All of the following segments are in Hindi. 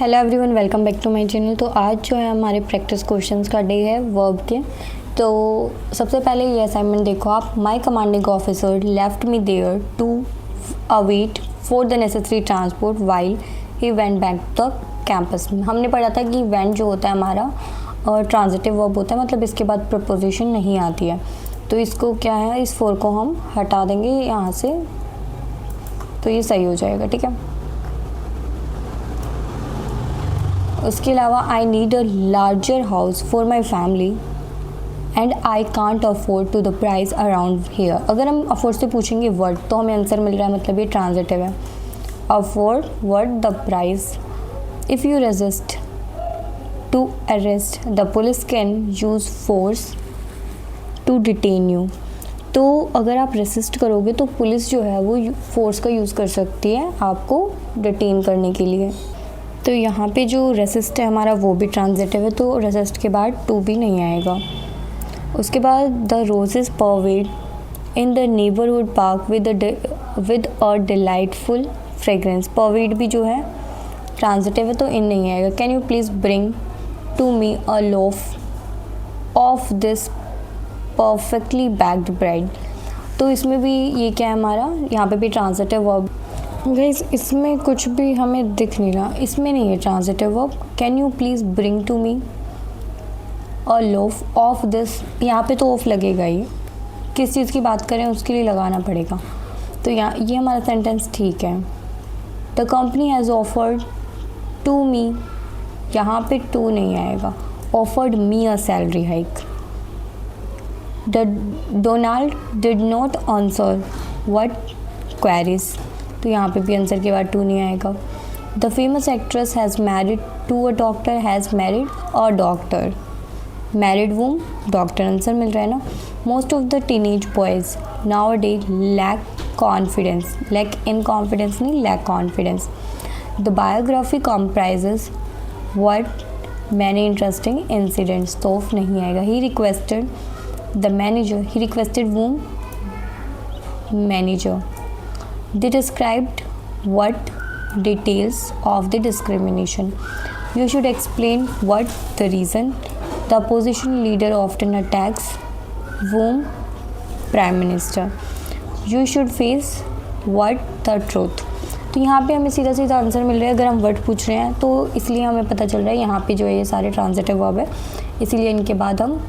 Hello everyone, welcome back to my channel. तो आज जो है हमारे प्रैक्टिस क्वेश्चंस का डे है वर्ब के। तो सबसे पहले ये असाइनमेंट देखो आप। My commanding officer left me there to await for the necessary transport while he went back the campus. हमने पढ़ा था कि वेंट जो होता है हमारा ट्रांजिटिव वर्ब होता है, मतलब इसके बाद प्रपोजिशन नहीं आती है। तो इसको क्या है, इस फोर को हम हटा देंगे यहाँ से, तो ये सही हो जाएगा। ठीक है। उसके अलावा I need a larger house for my family and I can't afford to the price around here. अगर हम अफोर्ड से पूछेंगे वर्ड तो हमें आंसर मिल रहा है, मतलब ये ट्रांजिटिव है। Afford word the price. If you resist to arrest the police can use force to detain you. तो अगर आप रेसिस्ट करोगे तो पुलिस जो है वो फोर्स का यूज़ कर सकती है आपको डिटेन करने के लिए। तो यहाँ पे जो रेसिस्ट है हमारा वो भी ट्रांजिटिव है, तो रेसिस्ट के बाद टू भी नहीं आएगा। उसके बाद the roses pervaded in the neighbourhood park with a delightful fragrance. Pervaded भी जो है ट्रांजिटिव है, तो इन नहीं आएगा। Can you please bring to me a loaf of this perfectly baked bread. तो इसमें भी ये क्या है हमारा, यहाँ पे भी ट्रांजिटिव वर्ब। गाइस इसमें कुछ भी हमें दिख नहीं रहा, इसमें नहीं है transitive verb. Can you please bring to me a loaf of this. यहाँ पे तो ऑफ लगेगा ही, किस चीज़ की बात करें उसके लिए लगाना पड़ेगा। तो यहाँ ये हमारा सेंटेंस ठीक है। The company has offered to me, यहाँ पे टू नहीं आएगा। Offered me a salary hike. Donald did not answer what queries. तो यहाँ पे भी आंसर के बाद टू नहीं आएगा। The famous actress has married to a doctor has married a doctor. Married whom doctor answer मिल रहा है ना। Most of the teenage boys now a day lack confidence. Lack in confidence नहीं, lack confidence. The biography comprises what many interesting incidents. तो ऑफ नहीं आएगा। He requested the manager, he requested whom manager. They described what details of the discrimination. You should explain what the reason. The opposition leader often attacks whom? Prime Minister. You should face what? The truth. तो यहाँ पे हमें सीधा सीधा आंसर मिल रहा है। अगर हम वर्ड पूछ रहे हैं तो इसलिए हमें पता चल रहा है यहाँ पे जो है ये सारे ट्रांजिटिव वर्ब है, इसीलिए इनके बाद हम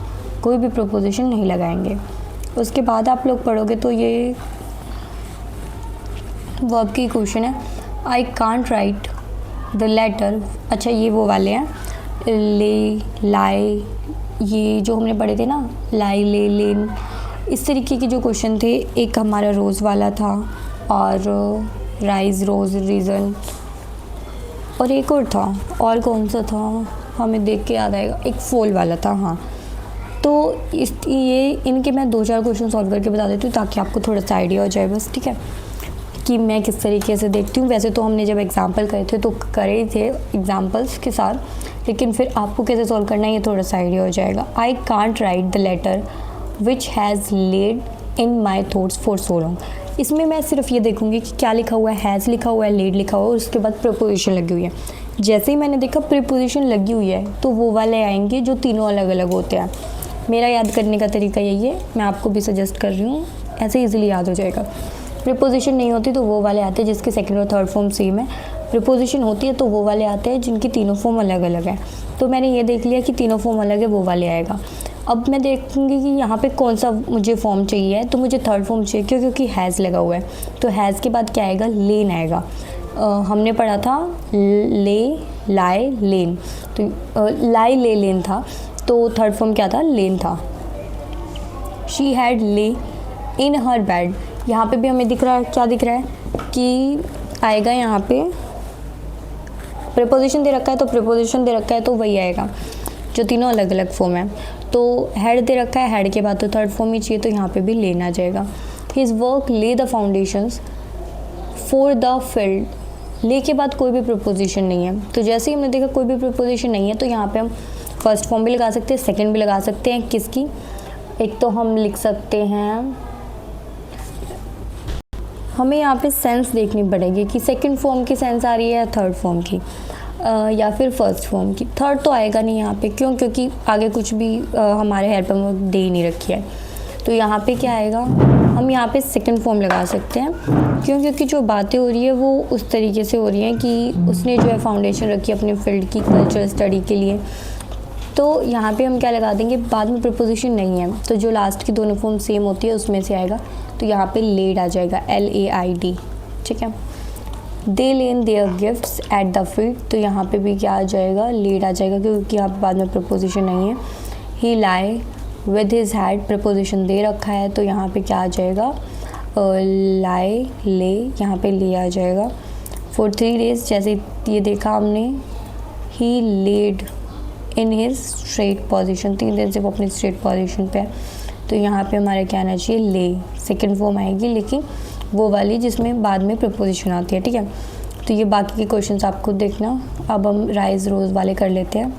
कोई भी प्रोपोजिशन नहीं लगाएंगे। उसके बाद आप लोग पढ़ोगे तो ये वर्ब की क्वेश्चन है। I can't write the letter. अच्छा ये वो वाले हैं, ले लाई, ये जो हमने पढ़े थे ना, लाई ले लेन, इस तरीके के जो क्वेश्चन थे। एक हमारा रोज़ वाला था और राइज रोज़ रीज़न, और एक और था, और कौन सा था हमें देख के याद आएगा, एक फोल वाला था। हाँ, तो ये इनके मैं 2-4 क्वेश्चन सॉल्व करके बता देती हूँ ताकि आपको थोड़ा सा आइडिया हो जाए बस। ठीक है, कि मैं किस तरीके से देखती हूँ। वैसे तो हमने जब एग्जाम्पल करे थे तो करे ही थे एग्जाम्पल्स के साथ, लेकिन फिर आपको कैसे सॉल्व करना है ये थोड़ा सा आइडिया हो जाएगा। I can't write the letter which has led in my thoughts for so long. इसमें मैं सिर्फ ये देखूँगी कि क्या लिखा हुआ है, हैज़ लिखा हुआ है, लेड लिखा हुआ है, और उसके बाद प्रीपोजिशन लगी हुई है। जैसे ही मैंने देखा प्रीपोजिशन लगी हुई है तो वो वाले आएंगे जो तीनों अलग अलग होते हैं। मेरा याद करने का तरीका यही है, मैं आपको भी सजेस्ट कर रही हूँ, ऐसे ईजिली याद हो जाएगा। प्रीपोजिशन नहीं होती तो वो वाले आते हैं जिसके सेकंड और थर्ड फॉर्म सेम है। प्रीपोजिशन होती है तो वो वाले आते हैं जिनकी तीनों फॉर्म अलग अलग है। तो मैंने ये देख लिया कि तीनों फॉर्म अलग है, वो वाले आएगा। अब मैं देखूंगी कि यहाँ पे कौन सा मुझे फॉर्म चाहिए, तो मुझे थर्ड फॉर्म चाहिए क्योंकि हैज़ लगा हुआ है। तो हैज़ के बाद क्या आएगा, लेन आएगा। हमने पढ़ा था ले लाए लेन, तो लाई ले लेन था, तो थर्ड फॉर्म क्या था, लेन था। शी हैड ले इन हर बेड। यहाँ पे भी हमें दिख रहा है, क्या दिख रहा है कि आएगा यहाँ पे प्रीपोजिशन दे रखा है, तो प्रीपोजिशन दे रखा है तो वही आएगा जो तीनों अलग अलग फॉर्म है। तो हेड दे रखा है, हेड के बाद तो थर्ड फॉर्म ही चाहिए, तो यहाँ पे भी लेना जाएगा। हिज वर्क ले the foundations for the field. ले के बाद कोई भी प्रीपोजिशन नहीं है, तो जैसे ही हमने देखा कोई भी प्रीपोजिशन नहीं है तो यहाँ पे हम फर्स्ट फॉर्म भी लगा सकते हैं, सेकेंड भी लगा सकते हैं। किसकी, एक तो हम लिख सकते हैं, हमें यहाँ पे सेंस देखनी पड़ेगी कि सेकंड फॉर्म की सेंस आ रही है या थर्ड फॉर्म की। या फिर फर्स्ट फॉर्म की। थर्ड तो आएगा नहीं यहाँ पे, क्यों? क्योंकि आगे कुछ भी हमारे हेल्पिंग वर्ब दे ही नहीं रखी है। तो यहाँ पे क्या आएगा, हम यहाँ पे सेकंड फॉर्म लगा सकते हैं। क्यों? क्योंकि जो बातें हो रही है वो उस तरीके से हो रही हैं कि उसने जो है फाउंडेशन रखी है अपने फील्ड की कल्चरल स्टडी के लिए। तो यहाँ पे हम क्या लगा देंगे, बाद में प्रपोजिशन नहीं है तो जो लास्ट की दोनों फॉर्म सेम होती है उसमें से आएगा। तो यहाँ पे लेड आ जाएगा, LAID, ठीक है। They laid their gifts at the field, तो यहाँ पे भी क्या आ जाएगा, लेड आ जाएगा, क्योंकि यहाँ पे बाद में प्रपोजिशन नहीं है। He lay with his head, preposition दे रखा है तो यहाँ पे क्या आ जाएगा, लाई ले, यहाँ पे ले आ जाएगा। फॉर 3 days, जैसे ये देखा हमने, he laid in his straight position, 3 दिन से वो अपनी स्ट्रेट पोजीशन पे है। तो यहाँ पे हमारा क्या आना चाहिए, ले, सेकंड फॉर्म आएगी, लेकिन वो वाली जिसमें बाद में प्रपोजिशन आती है, ठीक है। तो ये बाकी के क्वेश्चंस आप खुद देखना। अब हम राइज रोज वाले कर लेते हैं।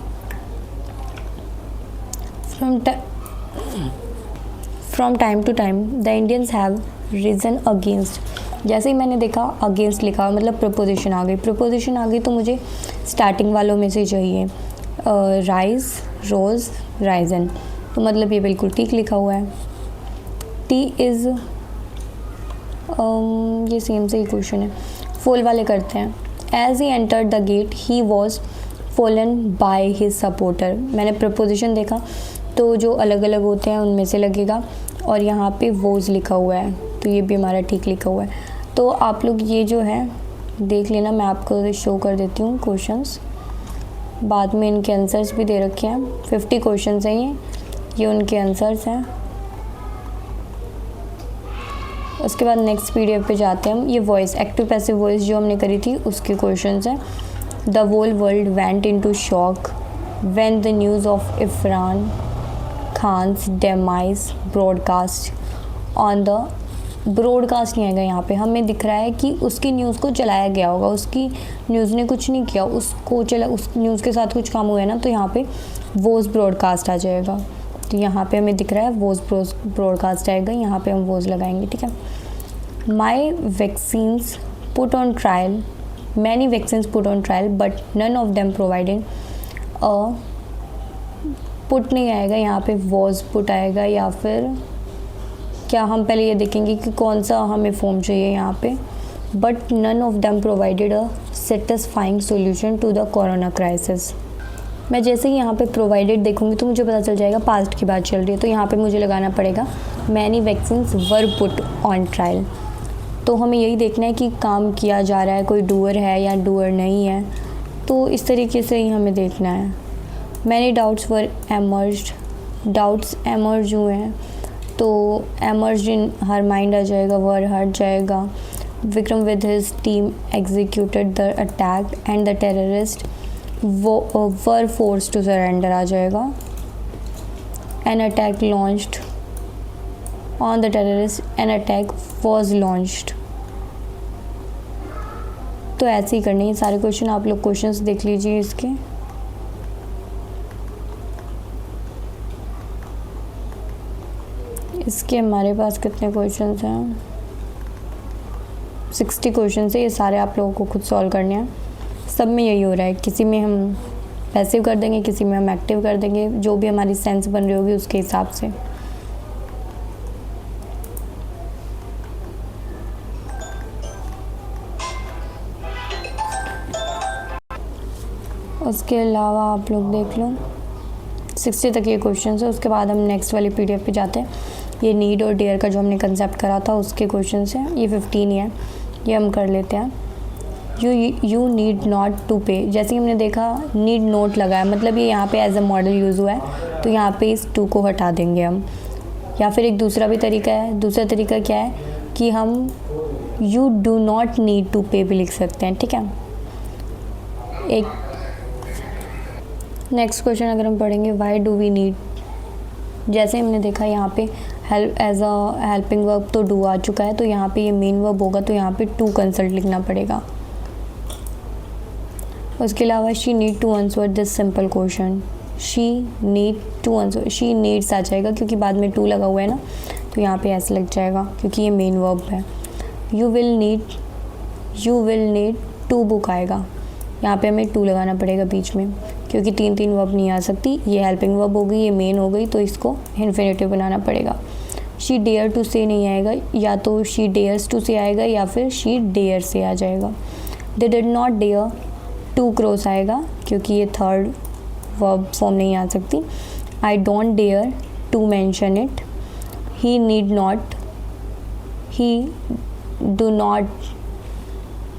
From time to time the Indians have reason against, जैसे ही मैंने देखा अगेंस्ट लिखा मतलब प्रपोजिशन आ गई, प्रपोजिशन आ गई तो मुझे स्टार्टिंग वालों में से चाहिए राइज, रोज, राइजन, तो मतलब ये बिल्कुल ठीक लिखा हुआ है। टी इज़, ये सेम से ही क्वेश्चन है, फॉल वाले करते हैं। As he entered the gate he was fallen by his supporter, मैंने प्रपोजिशन देखा तो जो अलग अलग होते हैं उनमें से लगेगा, और यहाँ पे वॉज लिखा हुआ है तो ये भी हमारा ठीक लिखा हुआ है। तो आप लोग ये जो है देख लेना, मैं आपको शो कर देती हूँ क्वेश्चंस, बाद में इनके आंसर्स भी दे रखे हैं। 50 क्वेश्चंस हैं ये उनके आंसर्स हैं। उसके बाद नेक्स्ट PDF पे जाते हैं हम। ये वॉइस, एक्टिव पैसिव वॉइस जो हमने करी थी उसके क्वेश्चंस हैं। The whole world went into shock when the news of Irfan Khan's demise broadcast on the, broadcast नहीं आएगा यहाँ पे, हमें दिख रहा है कि उसकी न्यूज़ को चलाया गया होगा, उसकी न्यूज़ ने कुछ नहीं किया, उसको चला, उस न्यूज़ के साथ कुछ काम हुआ है ना, तो यहाँ पे वॉज ब्रॉडकास्ट आ जाएगा। तो यहाँ पे हमें दिख रहा है वॉज ब्रॉडकास्ट आएगा, यहाँ पे हम वॉज लगाएंगे, ठीक है। My vaccines put on trial, many vaccines put on trial but none of them provided a, put नहीं आएगा यहाँ पे, वॉज पुट आएगा, या फिर क्या, हम पहले ये देखेंगे कि कौन सा हमें फॉर्म चाहिए यहाँ पे। But none of them provided a satisfying solution to the corona crisis, मैं जैसे ही यहाँ पे प्रोवाइडेड देखूँगी तो मुझे पता चल जाएगा पास्ट की बात चल रही है, तो यहाँ पे मुझे लगाना पड़ेगा many vaccines were put on trial. तो हमें यही देखना है कि काम किया जा रहा है, कोई डूअर है या डूअर नहीं है, तो इस तरीके से ही हमें देखना है। मैनी डाउट्स वर एमर्ज्ड, डाउट्स एमर्ज हुए हैं तो एमर्ज इन हर माइंड आ जाएगा, वर हट जाएगा। Vikram with his team executed the attack and the terrorist were forced to surrender आ जाएगा। An attack launched on the terrorist, an attack was launched. तो ऐसे ही करनी है सारे क्वेश्चन, आप लोग क्वेश्चंस देख लीजिए इसके। इसके हमारे पास कितने क्वेश्चंस हैं, 60 क्वेश्चन है, ये सारे आप लोगों को खुद सॉल्व करने हैं। सब में यही हो रहा है, किसी में हम पैसिव कर देंगे, किसी में हम एक्टिव कर देंगे, जो भी हमारी सेंस बन रही होगी उसके हिसाब से। उसके अलावा आप लोग देख लो 60 तक ये क्वेश्चन है। उसके बाद हम नेक्स्ट वाली PDF पे जाते हैं। ये नीड और डेयर का जो हमने कंसेप्ट करा था उसके क्वेश्चन हैं, ये 15 ही है, ये हम कर लेते हैं। यू नीड नॉट टू पे, जैसे कि हमने देखा नीड नोट लगा है, मतलब ये यहाँ पे एज अ मॉडल यूज़ हुआ है, तो यहाँ पे इस टू को हटा देंगे हम। या फिर एक दूसरा भी तरीका है, दूसरा तरीका क्या है कि हम you do not need to pay भी लिख सकते हैं, ठीक है। एक नेक्स्ट क्वेश्चन अगर हम पढ़ेंगे, वाई डू वी नीड, जैसे हमने देखा यहाँ पे help as a helping verb तो डू आ चुका है, तो यहाँ पे ये मेन वर्ब होगा, तो यहाँ पे टू कंसल्ट लिखना पड़ेगा। उसके अलावा she need to answer this simple question, she need to answer, she needs आ जाएगा क्योंकि बाद में टू लगा हुआ है ना, तो यहाँ पे ऐसे लग जाएगा क्योंकि ये मेन वर्ब है। You will need to book आएगा, यहाँ पे हमें टू लगाना पड़ेगा बीच में, क्योंकि तीन तीन वर्ब नहीं आ सकती। ये हेल्पिंग वर्ब हो गई, ये मेन हो गई, तो इसको इन्फिनेटिव बनाना पड़ेगा। शी डेयर टू से नहीं आएगा, या तो शी डेयर्स टू से आएगा या फिर शी डेयर से आ जाएगा। They did not dare to cross आएगा, क्योंकि ये थर्ड वर्ब फॉर्म नहीं आ सकती। I don't dare to mention it. He need not,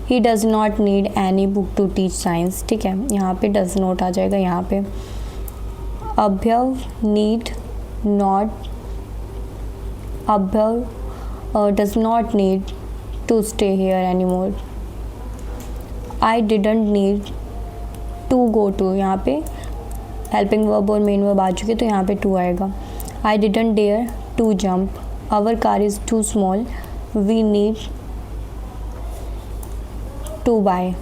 he does not need any book to teach science. ठीक है, यहाँ पे डज़ नॉट आ जाएगा। यहाँ पे अभ्यव does not need to stay here any more. I didn't need to go to, यहाँ पे हेल्पिंग वर्ब और मेन वर्ब आ चुके, तो यहाँ पे टू आएगा। I didn't dare to jump. Our car is too small, we need to buy.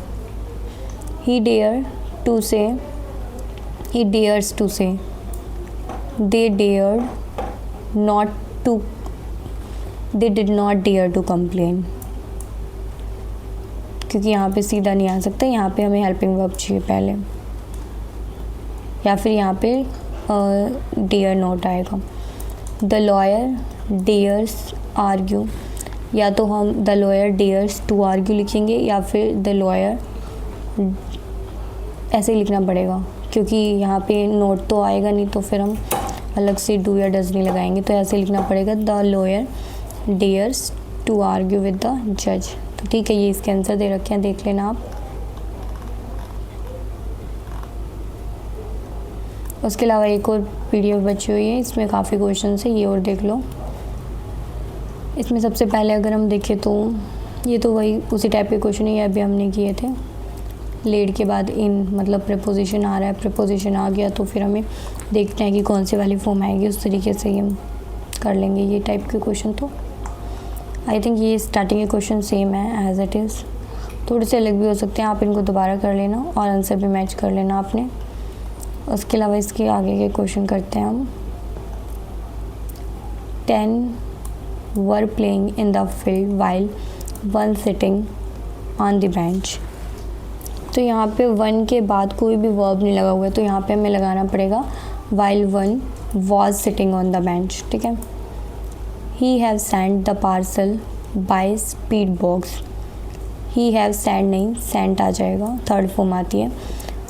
He dare to say, he dares to say। they did not dare to complain, क्योंकि यहाँ पे सीधा नहीं आ सकता, यहाँ पे हमें हेल्पिंग वर्ब चाहिए पहले, या फिर यहाँ पे डेयर नॉट आएगा। द लॉयर डेयर्स आर्ग्यू, या तो हम the lawyer dares to argue लिखेंगे, या फिर द लॉयर ऐसे ही लिखना पड़ेगा, क्योंकि यहाँ पे नोट तो आएगा नहीं, तो फिर हम अलग से डू या डज नहीं लगाएंगे, तो ऐसे लिखना पड़ेगा। The lawyer dares to argue with the जज। तो ठीक है, ये इसके आंसर दे रखे हैं, देख लेना आप। उसके अलावा एक और PDF बची हुई है, इसमें काफ़ी क्वेश्चन है, ये और देख लो। इसमें सबसे पहले अगर हम देखें तो ये तो वही उसी टाइप के क्वेश्चन है, ये अभी हमने किए थे। लेड के बाद इन, मतलब प्रीपोजिशन आ रहा है, प्रीपोजिशन आ गया तो फिर हमें देखते हैं कि कौन सी वाली फॉर्म आएगी, उस तरीके से ही हम कर लेंगे ये टाइप के क्वेश्चन। तो आई थिंक ये स्टार्टिंग के क्वेश्चन सेम है एज इट इज़, थोड़े से अलग भी हो सकते हैं, आप इनको दोबारा कर लेना और आंसर भी मैच कर लेना आपने। उसके अलावा इसके आगे के क्वेश्चन करते हैं हम। 10 were playing in the field while 1 sitting on the bench. तो यहाँ पे 1 के बाद कोई भी वर्ब नहीं लगा हुआ है, तो यहाँ पे हमें लगाना पड़ेगा while 1 was sitting on the bench. ठीक है। He have sent the parcel by speed box. He have sent नहीं, सेंट आ जाएगा, थर्ड फॉर्म आती है।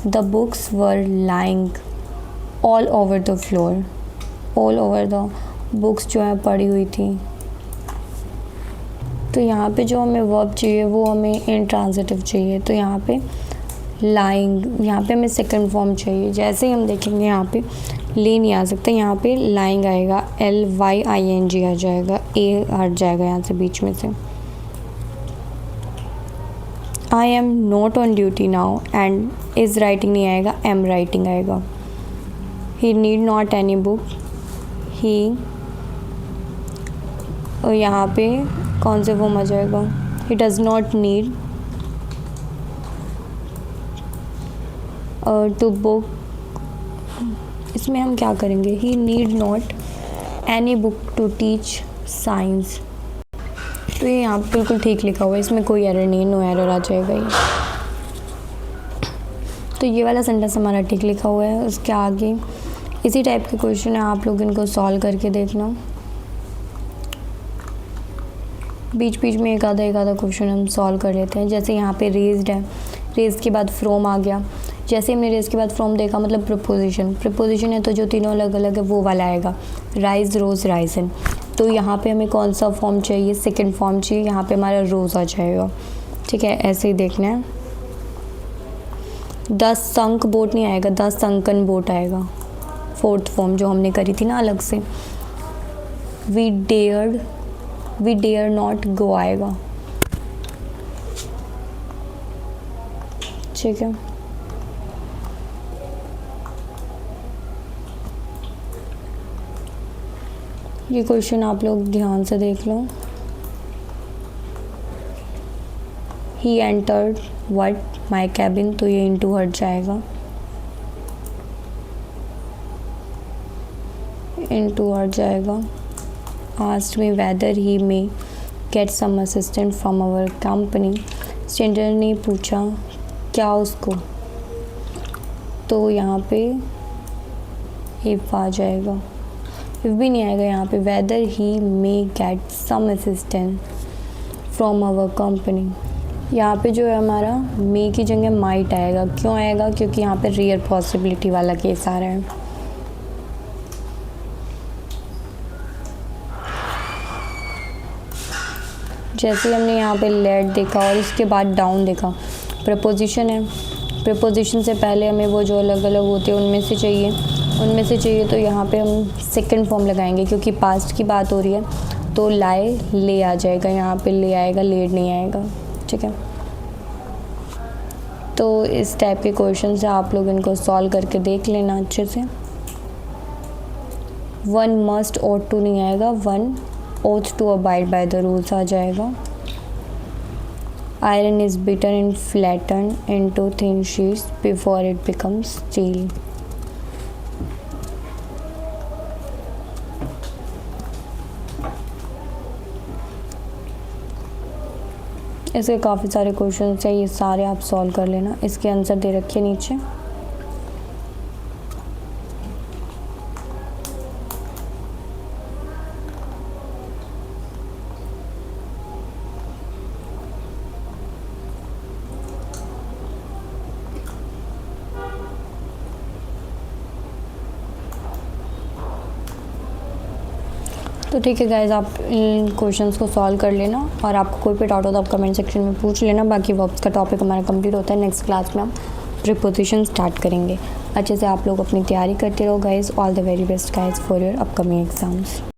The books were lying all over the floor. All over the books जो है पड़ी हुई थी। तो यहाँ पे जो हमें वर्ब चाहिए वो हमें इंट्रांजिटिव चाहिए, तो यहाँ पे लाइंग, यहाँ पे हमें सेकंड फॉर्म चाहिए। जैसे ही हम देखेंगे यहाँ पे ले नहीं आ सकता, यहाँ पे लाइंग आएगा, LYING आ जाएगा, ए हट जाएगा यहाँ से बीच में से। I am not on duty now and is writing नहीं आएगा, एम राइटिंग आएगा। He need not any book. He, और यहाँ पे कौन से फॉर्म आ जाएगा, he does not need to book. इसमें हम क्या करेंगे, he need not any book to teach science. तो ये यहाँ पे बिल्कुल ठीक लिखा हुआ है, इसमें कोई एरर नहीं, नो एरर आ जाएगा ये। तो ये वाला सेंटेंस हमारा ठीक लिखा हुआ है। उसके आगे इसी टाइप के क्वेश्चन है, आप लोग इनको सॉल्व करके देखना। बीच बीच में एक आधा क्वेश्चन हम सॉल्व कर लेते हैं। जैसे यहाँ पे रेज्ड है, रेज के बाद फ्रॉम आ गया। जैसे हमने रेज के बाद फ्रॉम देखा, मतलब प्रपोजिशन है, तो जो तीनों अलग अलग है वो वाला आएगा, राइज रोज राइजन। तो यहाँ पे हमें कौन सा फॉर्म चाहिए, सेकंड फॉर्म चाहिए, यहाँ पे हमारा रोज आ जाएगा। ठीक है, ऐसे ही देखना है। द संक बोट नहीं आएगा, द संकन बोट आएगा, फोर्थ फॉर्म जो हमने करी थी ना अलग से। वी डेयर नॉट गो आएगा। ठीक है, ये क्वेश्चन आप लोग ध्यान से देख लो। He entered what my cabin, तो ये इनटू हट जाएगा, इनटू हट जाएगा। Asked me whether he may get some assistant from our company. Stranger ने पूछा क्या उसको, तो यहाँ पे इफ़ आ जाएगा, इफ़ भी नहीं आएगा यहाँ पे, whether he may get some assistance from our company. यहाँ पे जो है हमारा मे की जगह माइट आएगा। क्यों आएगा? क्योंकि यहाँ पे रेयर पॉसिबिलिटी वाला केस आ रहा है। जैसे हमने यहाँ पे लेट देखा और इसके बाद डाउन देखा, प्रपोजिशन है, प्रपोजिशन से पहले हमें वो जो अलग अलग होते हैं उनमें से चाहिए, तो यहाँ पे हम सेकंड फॉर्म लगाएंगे क्योंकि पास्ट की बात हो रही है, तो लाई ले आ जाएगा, यहाँ पे ले आएगा, लेट नहीं आएगा। ठीक है, तो इस टाइप के क्वेश्चन से आप लोग इनको सॉल्व करके देख लेना अच्छे से। वन मस्ट ought टू नहीं आएगा, one ought to abide by the rules आ जाएगा। Iron is beaten and flatten into thin sheets before it becomes steel. इसके काफ़ी सारे क्वेश्चन हैं, ये सारे आप सॉल्व कर लेना। इसके आंसर दे रखिए नीचे। तो ठीक है गाइज, आप इन क्वेश्चंस को सॉल्व कर लेना और आपको कोई भी डाउट हो तो आप कमेंट सेक्शन में पूछ लेना। बाकी वर्ब्स का टॉपिक हमारा कंप्लीट होता है। नेक्स्ट क्लास में हम प्रीपोजिशन स्टार्ट करेंगे। अच्छे से आप लोग अपनी तैयारी करते रहो guys. All the very best guys for your upcoming exams.